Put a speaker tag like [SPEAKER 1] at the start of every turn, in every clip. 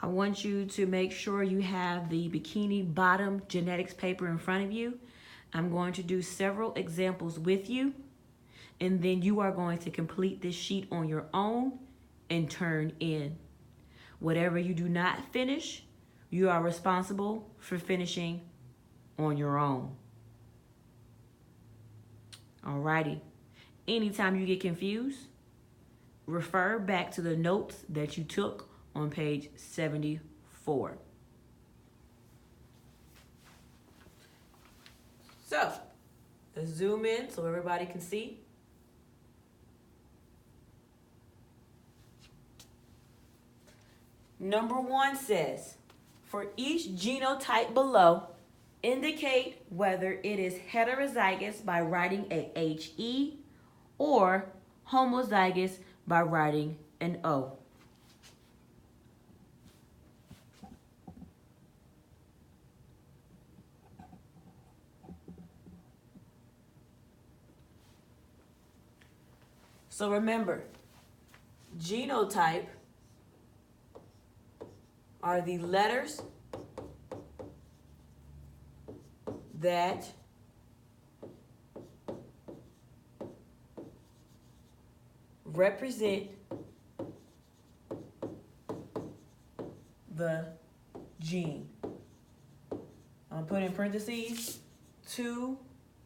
[SPEAKER 1] I want you to make sure you have the Bikini Bottom genetics paper in front of you. I'm going to do several examples with you, and then you are going to complete this sheet on your own and turn in. Whatever you do not finish, you are responsible for finishing on your own. Alrighty. Anytime you get confused, refer back to the notes that you took on page 74. So, let's zoom in so everybody can see. Number 1 says, for each genotype below, indicate whether it is heterozygous by writing a HE or homozygous by writing an O. So remember, genotype are the letters that represent the gene. I'm putting in parentheses 2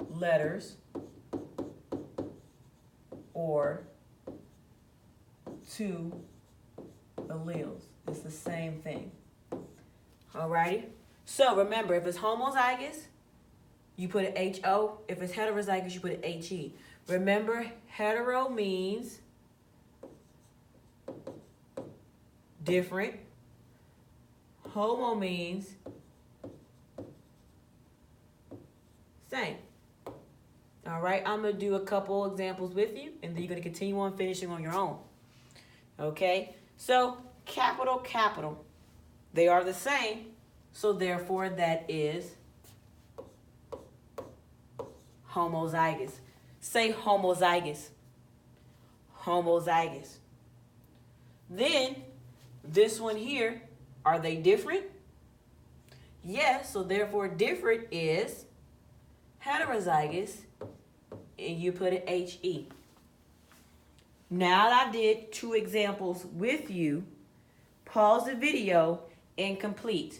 [SPEAKER 1] letters or 2 alleles. It's the same thing. Alrighty? So remember, if it's homozygous, you put an HO. If it's heterozygous, you put an HE. Remember, hetero means different. Homo means same. All right, I'm going to do a couple examples with you, and then you're going to continue on finishing on your own. Okay, so capital, capital. They are the same, so therefore that is homozygous. Say homozygous. Homozygous. Then, this one here, are they different? Yes, so therefore different is heterozygous, and you put an HE. Now that I did 2 examples with you, pause the video and complete.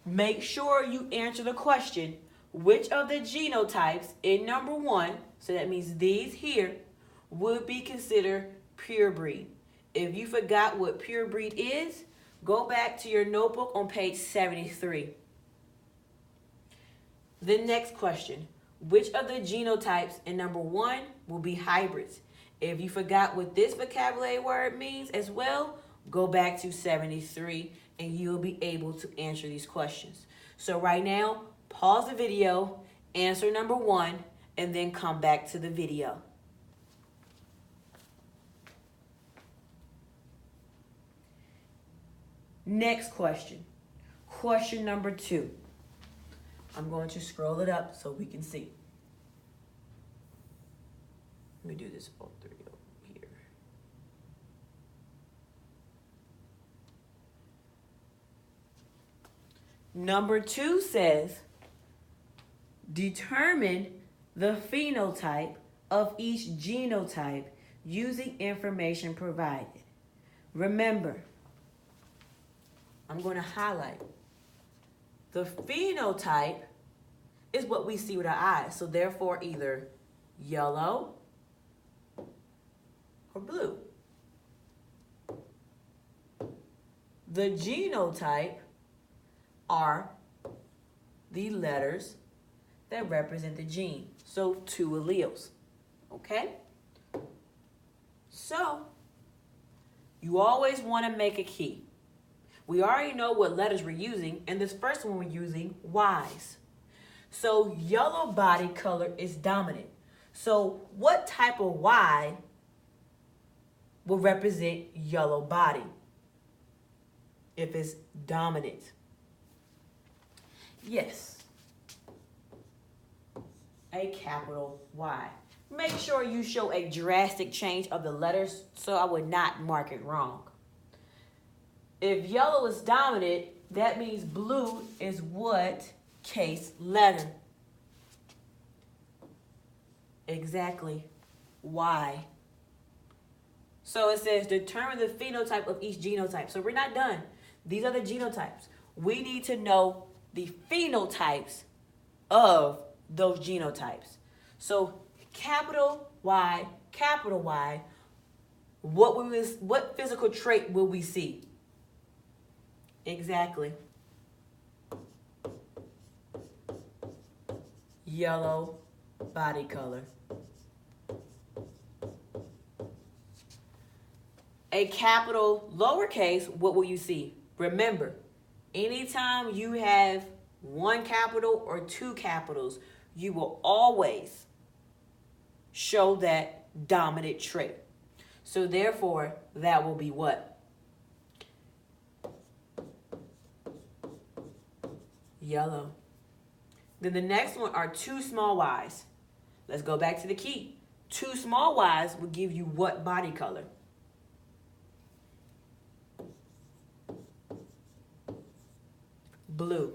[SPEAKER 1] Make sure you answer the question, which of the genotypes in number 1, so that means these here, would be considered pure breed. If you forgot what pure breed is, go back to your notebook on page 73. The next question, which of the genotypes in number 1 will be hybrids? If you forgot what this vocabulary word means as well, go back to 73 and you'll be able to answer these questions. So right now, pause the video, answer number 1, and then come back to the video. Next question. Question number 2. I'm going to scroll it up so we can see. Let me do this all 3 over here. Number 2 says, determine the phenotype of each genotype using information provided. Remember, I'm going to highlight. The phenotype is what we see with our eyes. So therefore, either yellow or blue. The genotype are the letters that represent the gene. So 2 alleles. Okay? So, you always want to make a key. We already know what letters we're using, and this first one we're using Y's. So yellow body color is dominant. So what type of Y will represent yellow body if it's dominant? Yes, a capital Y. Make sure you show a drastic change of the letters, so I would not mark it wrong. If yellow is dominant, that means blue is what case letter? Exactly. Y. So it says determine the phenotype of each genotype. So we're not done. These are the genotypes. We need to know the phenotypes of those genotypes. So capital Y, what physical trait will we see? Exactly. Yellow body color. A capital lowercase, what will you see? Remember, anytime you have one capital or two capitals, you will always show that dominant trait. So therefore, that will be what? Yellow. Then the next one are two small y's. Let's go back to the key. Two small y's will give you what body color? Blue.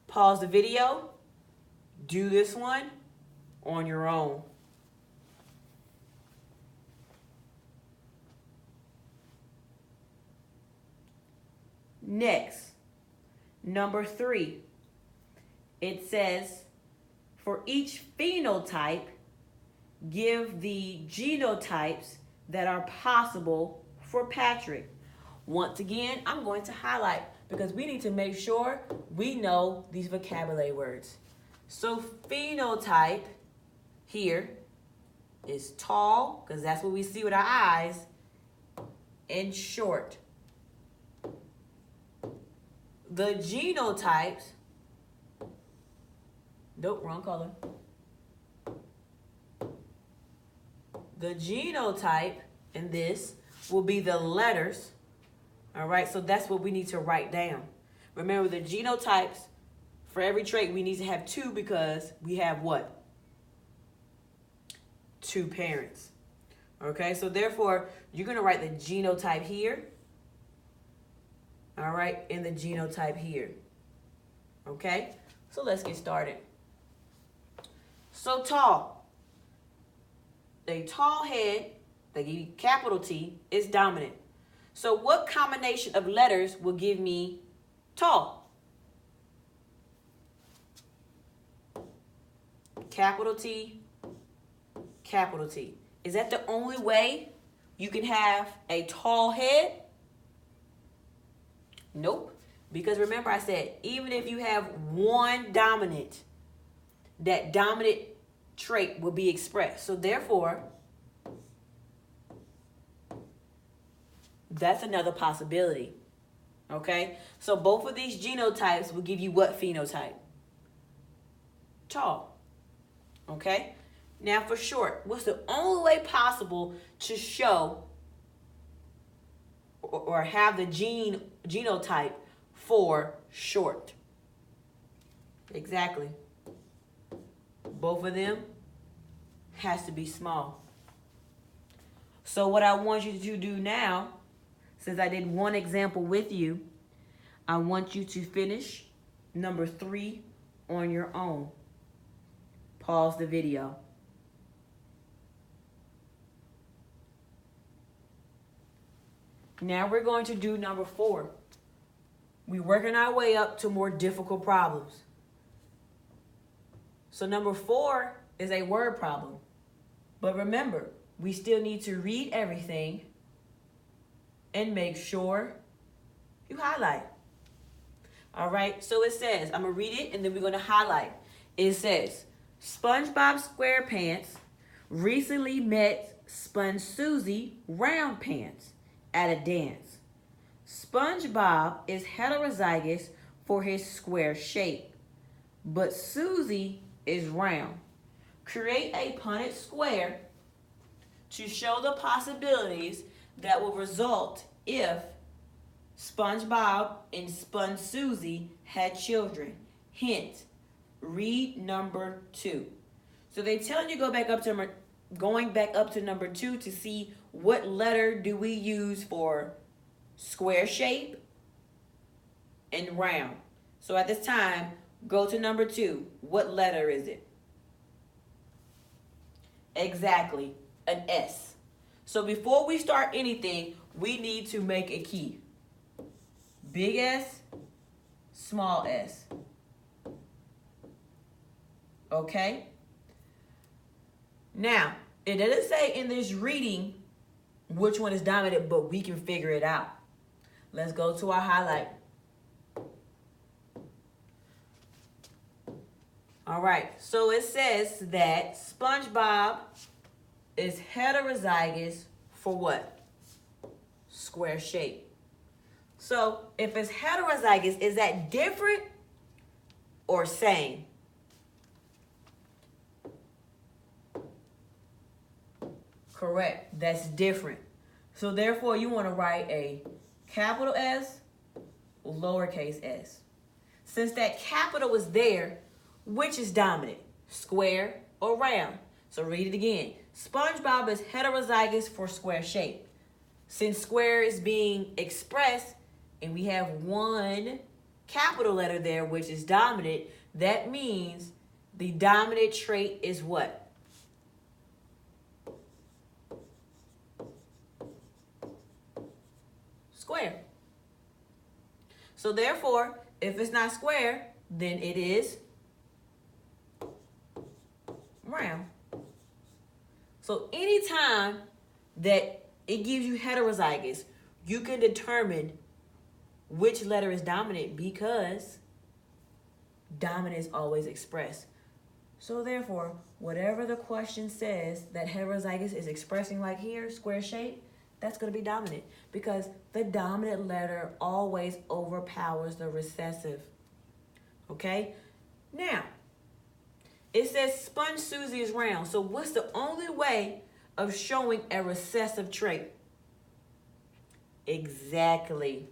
[SPEAKER 1] Pause the video. Do this one on your own. Next, number 3. It says, for each phenotype, give the genotypes that are possible for Patrick. Once again, I'm going to highlight because we need to make sure we know these vocabulary words. So phenotype here is tall, because that's what we see with our eyes, and short. The genotypes, nope, wrong color. The genotype in this will be the letters. All right, so that's what we need to write down. Remember, the genotypes, for every trait, we need to have 2 because we have what? 2 parents. Okay, so therefore, you're going to write the genotype here. All right, and the genotype here. Okay, so let's get started. So tall. A tall head, the capital T, is dominant. So what combination of letters will give me tall? Capital T, capital T. Is that the only way you can have a tall head? Nope. Because remember I said, even if you have one dominant, that dominant trait will be expressed. So therefore, that's another possibility. Okay? So both of these genotypes will give you what phenotype? Tall. Okay? Now for short, what's the only way possible to show or have the genotype for short? Exactly. Both of them has to be small. So what I want you to do now, since I did one example with you, I want you to finish number 3 on your own. Pause the video. Now we're going to do number 4. We're working our way up to more difficult problems. So number 4 is a word problem. But remember, we still need to read everything and make sure you highlight. All right, so it says, I'm going to read it and then we're going to highlight. It says, SpongeBob SquarePants recently met Sponge Susie Roundpants at a dance. SpongeBob is heterozygous for his square shape, but Susie is round. Create a Punnett square to show the possibilities that will result if SpongeBob and Sponge Susie had children. Hint, read number 2. So they tell you going back up to number 2 to see what letter do we use for square shape, and round. So at this time, go to number 2. What letter is it? Exactly, an S. So before we start anything, we need to make a key. Big S, small s. Okay? Now, it doesn't say in this reading which one is dominant, but we can figure it out. Let's go to our highlight. All right, so it says that SpongeBob is heterozygous for what? Square shape. So if it's heterozygous, is that different or same? Correct, that's different. So therefore you want to write a capital S, lowercase s. Since that capital is there, which is dominant, square or round? So read it again. SpongeBob is heterozygous for square shape. Since square is being expressed and we have one capital letter there, which is dominant, that means the dominant trait is what? Square. So therefore, if it's not square, then it is round. So anytime that it gives you heterozygous, you can determine which letter is dominant because dominant is always expressed. So therefore, whatever the question says that heterozygous is expressing like here, square shape, that's going to be dominant because the dominant letter always overpowers the recessive. Okay? Now, it says Sponge Susie is round. So what's the only way of showing a recessive trait? Exactly.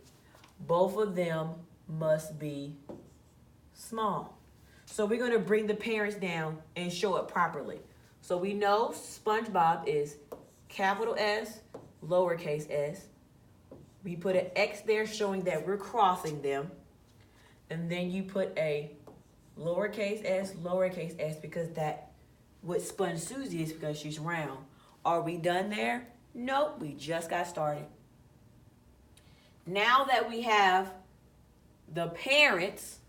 [SPEAKER 1] Both of them must be small. So we're going to bring the parents down and show it properly. So we know SpongeBob is capital S, lowercase s. We put an X there showing that we're crossing them. And then you put a lowercase s because that what Sponge Susie is because she's round. Are we done there? Nope, we just got started. Now that we have the parents,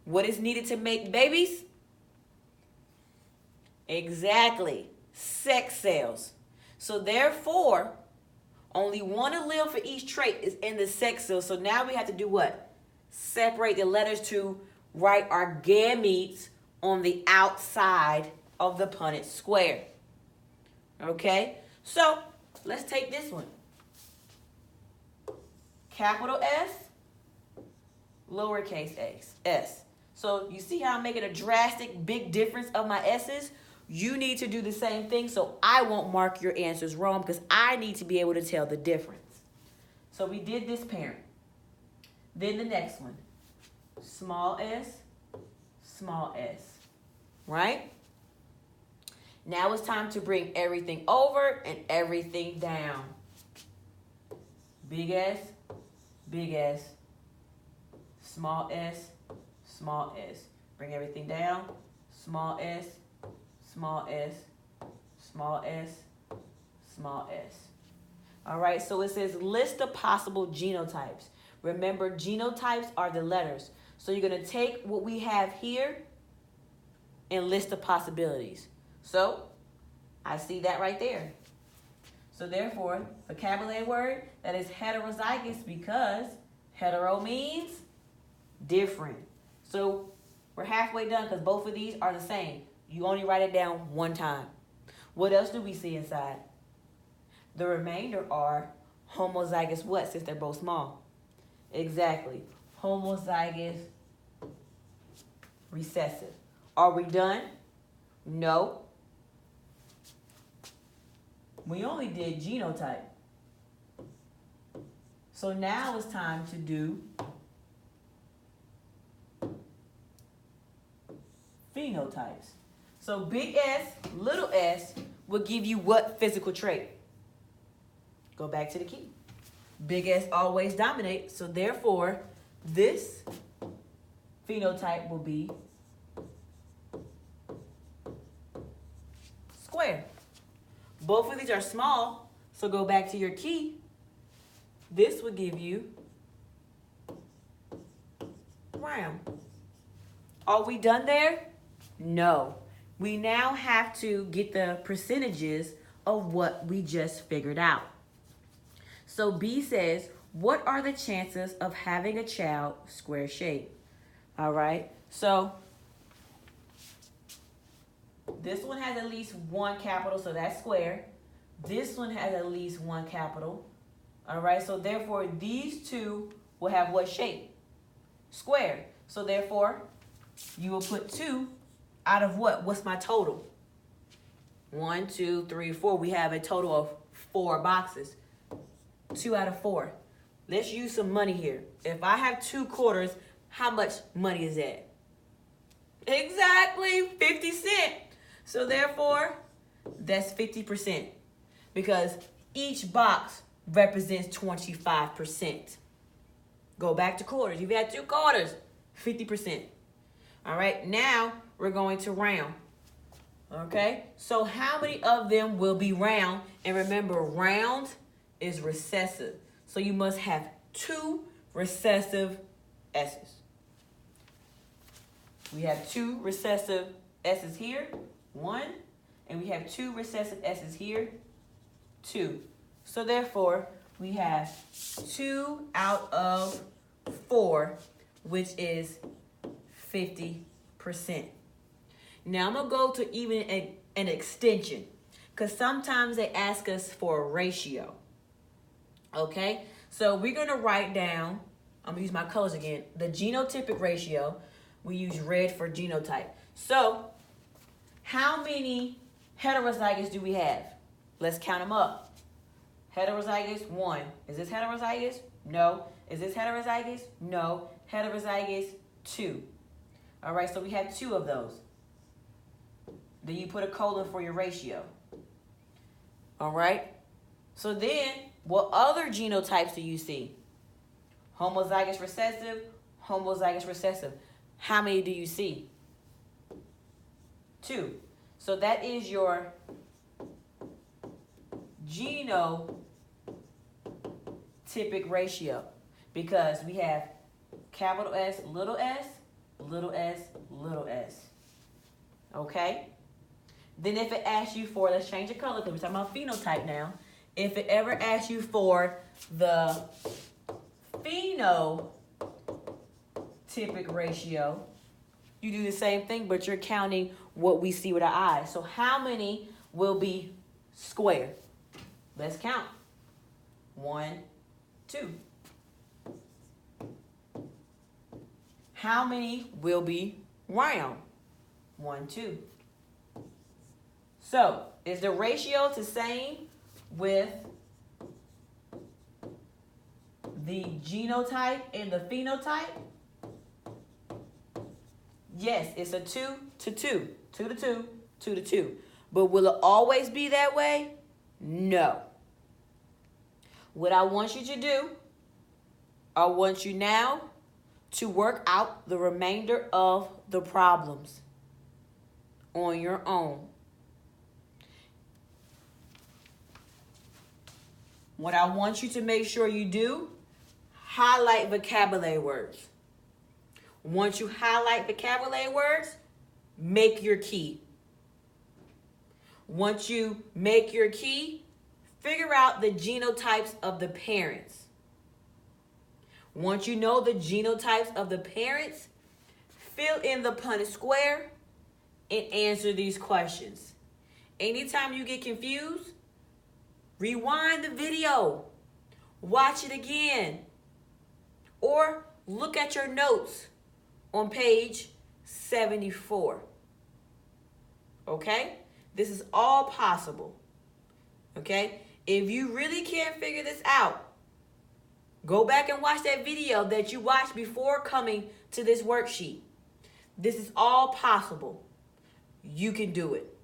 [SPEAKER 1] what is needed to make babies? Exactly, sex cells. So therefore, only one allele for each trait is in the sex cell. So now we have to do what? Separate the letters to write our gametes on the outside of the Punnett square. Okay? So let's take this one. Capital S, lowercase s. So you see how I'm making a drastic big difference of my s's? You need to do the same thing so I won't mark your answers wrong because I need to be able to tell the difference. So we did this parent. Then the next one. Small s, right? Now it's time to bring everything over and everything down. Big S, small s. Bring everything down. Small s, small s. All right, so it says list the possible genotypes. Remember, genotypes are the letters. So you're going to take what we have here and list the possibilities. So I see that right there. So therefore, vocabulary word, that is heterozygous because hetero means different. So we're halfway done because both of these are the same. You only write it down one time. What else do we see inside? The remainder are homozygous what, since they're both small? Exactly. Homozygous recessive. Are we done? No. We only did genotype. So now it's time to do phenotypes. So big S, little s will give you what physical trait? Go back to the key. Big S always dominates, so therefore, this phenotype will be square. Both of these are small, so go back to your key. This would give you round. Are we done there? No. We now have to get the percentages of what we just figured out. So B says, what are the chances of having a child square shape? All right, so this one has at least one capital, so that's square. This one has at least one capital. All right, so therefore these two will have what shape? Square. So therefore, you will put 2 out of what? What's my total? 1, 2, 3, 4. We have a total of 4 boxes. 2 out of 4. Let's use some money here. If I have 2 quarters, how much money is that? Exactly 50 cents. So therefore, that's 50%. Because each box represents 25%. Go back to quarters. You've had 2 quarters, 50%. All right, now we're going to round. Okay, so how many of them will be round? And remember, round is recessive. So you must have 2 recessive S's. We have 2 recessive S's here, 1, and we have 2 recessive S's here, 2. So therefore, we have 2 out of 4, which is 50%. Now I'm going to go to even an extension, because sometimes they ask us for a ratio. Okay, so we're going to write down, I'm going to use my colors again, the genotypic ratio. We use red for genotype. So how many heterozygotes do we have? Let's count them up. Heterozygous, 1. Is this heterozygous? No. Is this heterozygous? No. Heterozygous, 2. All right, so we have 2 of those. Then you put a colon for your ratio. All right. So then, what other genotypes do you see? Homozygous recessive, homozygous recessive. How many do you see? 2. So that is your genotypic ratio, because we have capital S, little s, little s, little s. Okay? Then if it asks you for, let's change the color because we're talking about phenotype now. If it ever asks you for the phenotypic ratio, you do the same thing, but you're counting what we see with our eyes. So how many will be square? Let's count. 1, 2. How many will be round? 1, 2. So, is the ratio the same with the genotype and the phenotype? Yes, it's a 2 to 2. 2 to 2, 2 to 2. But will it always be that way? No. What I want you to do, I want you now to work out the remainder of the problems on your own. What I want you to make sure you do, highlight vocabulary words. Once you highlight vocabulary words, make your key. Once you make your key, figure out the genotypes of the parents. Once you know the genotypes of the parents, fill in the Punnett square and answer these questions. Anytime you get confused, rewind the video, watch it again, or look at your notes on page 74. Okay? This is all possible. Okay? If you really can't figure this out, go back and watch that video that you watched before coming to this worksheet. This is all possible. You can do it.